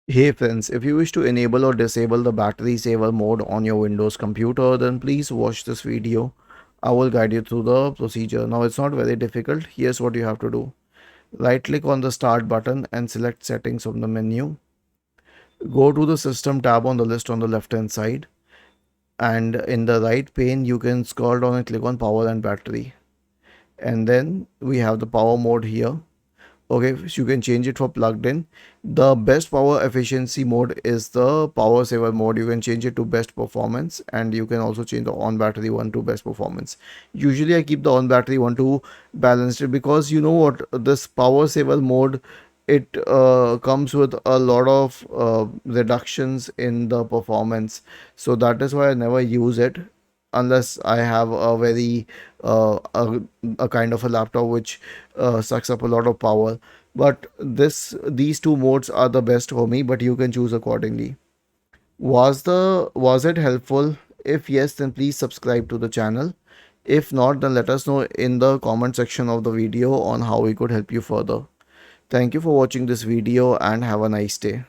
Hey friends, if you wish to enable or disable the battery saver mode on your Windows computer, then please watch this video. I will guide you through the procedure. Now it's not very difficult. Here's what you have to do. Right click on the start button and select settings from the menu. Go to the system tab on the list on the left hand side. And in the right pane, you can scroll down and click on power and battery. And then we have the power mode here. Okay, so you can change it for plugged in. The best power efficiency mode is the power saver mode. You can change it to best performance, and you can also change the on battery one to best performance. Usually I keep the on battery one to balanced it, because you know what, this power saver mode, it comes with a lot of reductions in the performance, so that is why I never use it unless I have a very a kind of a laptop which sucks up a lot of power. But these two modes are the best for me, but you can choose accordingly. Was it helpful? If yes, then please subscribe to the channel. If not, then let us know in the comment section of the video on how we could help you further. Thank you for watching this video and have a nice day.